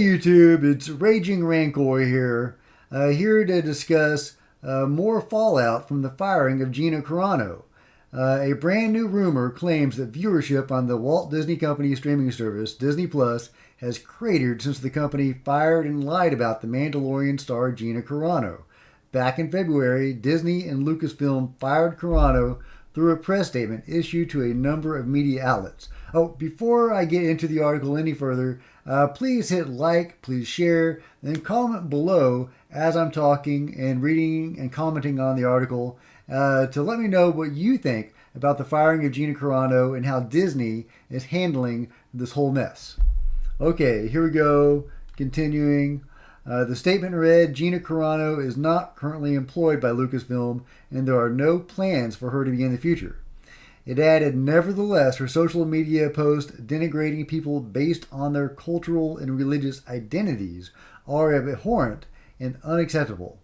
Hey YouTube, it's Raging Rancor here, here to discuss more fallout from the firing of Gina Carano. A brand new rumor claims that viewership on the Walt Disney Company streaming service, Disney Plus, has cratered since the company fired and lied about the Mandalorian star Gina Carano. Back in February, Disney and Lucasfilm fired Carano through a press statement issued to a number of media outlets. Oh, before I get into the article any further, please hit like, please share, and comment below as I'm talking and reading and commenting on the article to let me know what you think about the firing of Gina Carano and how Disney is handling this whole mess. Okay, here we go. Continuing. The statement read, Gina Carano is not currently employed by Lucasfilm, and there are no plans for her to be in the future. It added, nevertheless, her social media posts denigrating people based on their cultural and religious identities are abhorrent and unacceptable.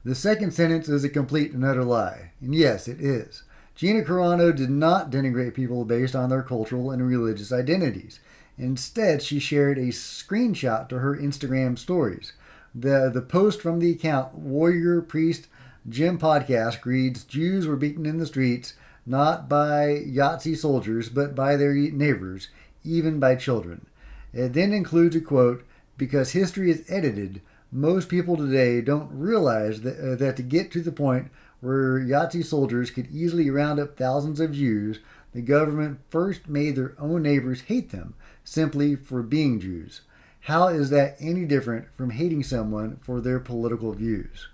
The second sentence is a complete and utter lie. And yes, it is. Gina Carano did not denigrate people based on their cultural and religious identities. Instead, she shared a screenshot to her Instagram stories. The post from the account Warrior Priest Jim Podcast reads, Jews were beaten in the streets, not by Yahtzee soldiers, but by their neighbors, even by children. It then includes a quote, because history is edited, most people today don't realize that to get to the point where Yahtzee soldiers could easily round up thousands of Jews, the government first made their own neighbors hate them, simply for being Jews. How is that any different from hating someone for their political views?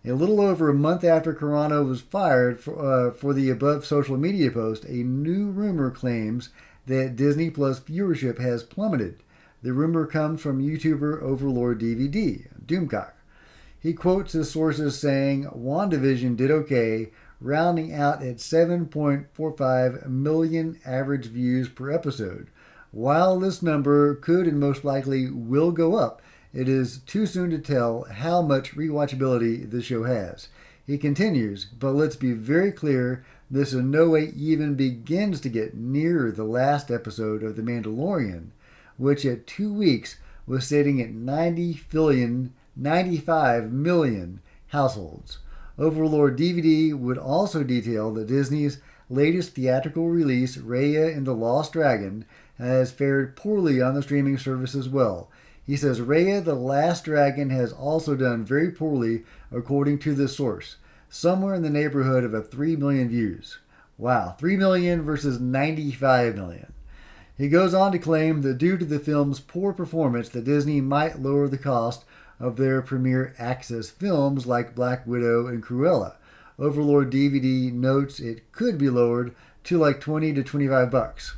A little over a month after Carano was fired for the above social media post, a new rumor claims that Disney Plus viewership has plummeted. The rumor comes from YouTuber Overlord DVD, Doomcock. He quotes his sources saying, WandaVision did okay, rounding out at 7.45 million average views per episode. While this number could and most likely will go up, it is too soon to tell how much rewatchability the show has. He continues, but let's be very clear, this in no way even begins to get near the last episode of The Mandalorian, which at 2 weeks was sitting at 95 million households. Overlord DVD would also detail that Disney's latest theatrical release, Raya and the Lost Dragon, has fared poorly on the streaming service as well. He says Raya the Last Dragon has also done very poorly according to this source, somewhere in the neighborhood of 3 million views. Wow, 3 million versus 95 million. He goes on to claim that due to the film's poor performance that Disney might lower the cost of their premiere access films like Black Widow and Cruella. Overlord DVD notes it could be lowered to like 20 to 25 bucks.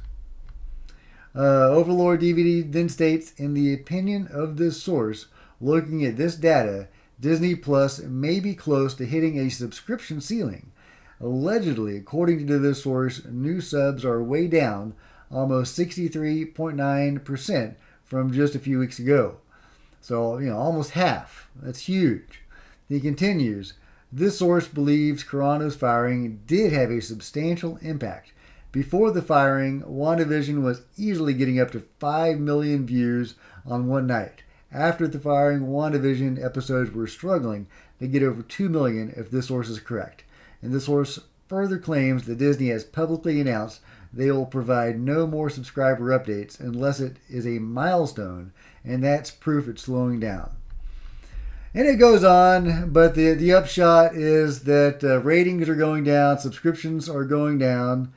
Overlord DVD then states, in the opinion of this source, looking at this data, Disney Plus may be close to hitting a subscription ceiling. Allegedly, according to this source, new subs are way down, almost 63.9% from just a few weeks ago. So, almost half. That's huge. He continues, this source believes Carano's firing did have a substantial impact. Before the firing, WandaVision was easily getting up to 5 million views on one night. After the firing, WandaVision episodes were struggling to get over 2 million if this source is correct. And this source further claims that Disney has publicly announced they will provide no more subscriber updates unless it is a milestone, and that's proof it's slowing down. And it goes on, but the upshot is that ratings are going down, subscriptions are going down.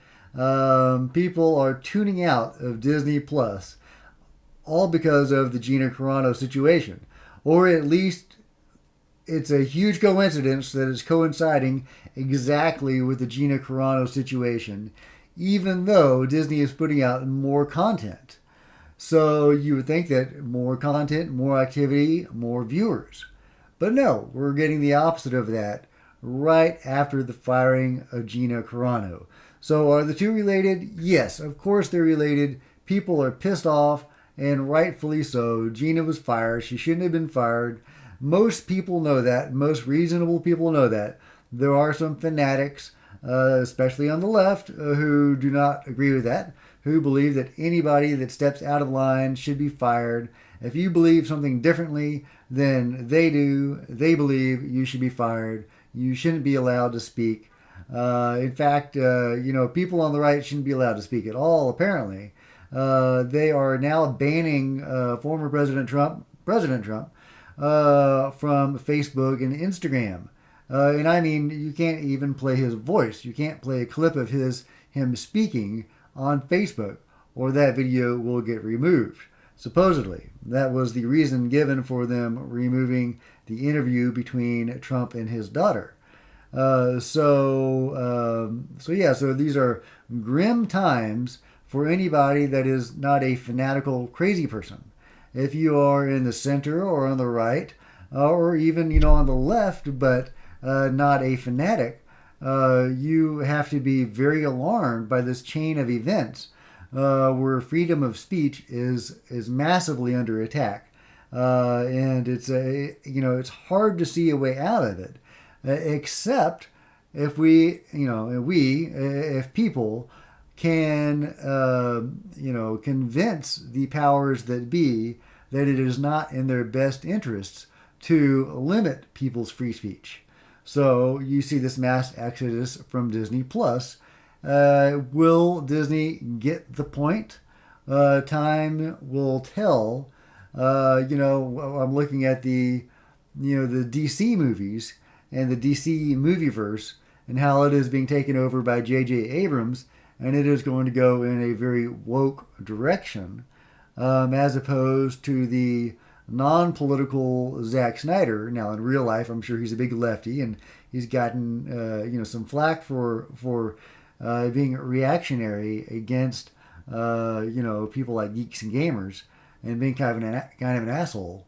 People are tuning out of Disney Plus, all because of the Gina Carano situation. Or at least it's a huge coincidence that it's coinciding exactly with the Gina Carano situation, even though Disney is putting out more content. So you would think that more content, more activity, more viewers. But no, we're getting the opposite of that right after the firing of Gina Carano. So are the two related? Yes, of course they're related. People are pissed off, and rightfully so. Gina was fired. She shouldn't have been fired. Most people know that. Most reasonable people know that. There are some fanatics especially on the left, who do not agree with that, who believe that anybody that steps out of line should be fired. If you believe something differently than they do, they believe you should be fired. You shouldn't be allowed to speak. In fact, people on the right shouldn't be allowed to speak at all, apparently. They are now banning former President Trump, from Facebook and Instagram. And I mean, you can't even play his voice. You can't play a clip of him speaking on Facebook, or that video will get removed. Supposedly, that was the reason given for them removing the interview between Trump and his daughter. So these are grim times for anybody that is not a fanatical crazy person. If you are in the center or on the right, or even on the left, but not a fanatic, you have to be very alarmed by this chain of events where freedom of speech is massively under attack, and it's hard to see a way out of it, except if if people can convince the powers that be that it is not in their best interests to limit people's free speech. So you see this mass exodus from Disney Plus. Will Disney get the point? Time will tell. I'm looking at the DC movies and the DC movieverse and how it is being taken over by J.J. Abrams, and it is going to go in a very woke direction, as opposed to the non-political Zack Snyder. Now, in real life, I'm sure he's a big lefty, and he's gotten some flack for being reactionary against people like geeks and gamers, and being kind of an asshole.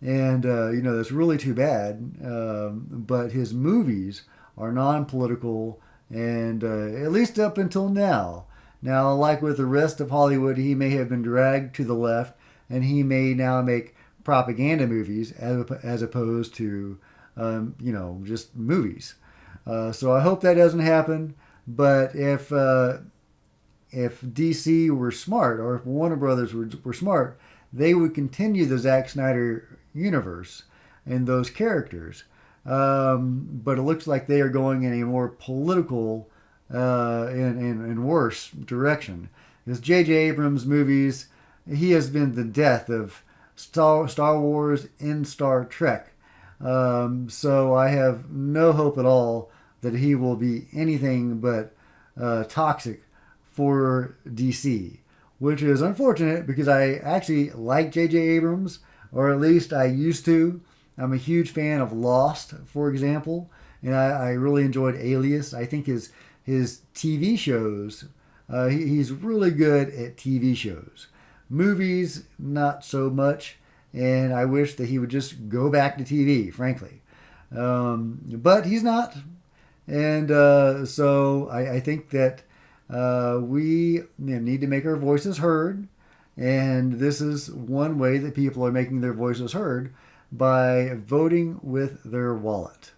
And that's really too bad. But his movies are non-political, and at least up until now. Now, like with the rest of Hollywood, he may have been dragged to the left, and he may now make propaganda movies as opposed to just movies. So I hope that doesn't happen. But if DC were smart, or if Warner Brothers were smart, they would continue the Zack Snyder universe and those characters. But it looks like they are going in a more political and worse direction. Because J.J. Abrams' movies, he has been the death of Star Wars and Star Trek. So I have no hope at all that he will be anything but toxic for DC, which is unfortunate because I actually like J.J. Abrams, or at least I used to. I'm a huge fan of Lost, for example, and I really enjoyed Alias. I think his TV shows, he's really good at TV shows. Movies, not so much, and I wish that he would just go back to TV, frankly. But he's not, and so I think that we need to make our voices heard, and this is one way that people are making their voices heard, by voting with their wallet.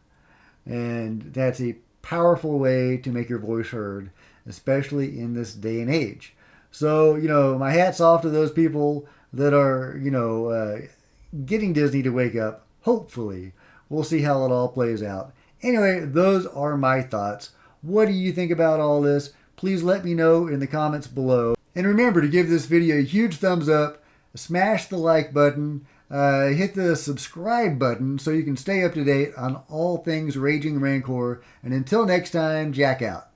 And that's a powerful way to make your voice heard, especially in this day and age. So, my hat's off to those people that are, getting Disney to wake up. Hopefully. We'll see how it all plays out. Anyway, those are my thoughts. What do you think about all this? Please let me know in the comments below. And remember to give this video a huge thumbs up, smash the like button, hit the subscribe button so you can stay up to date on all things Raging Rancor. And until next time, Jack out.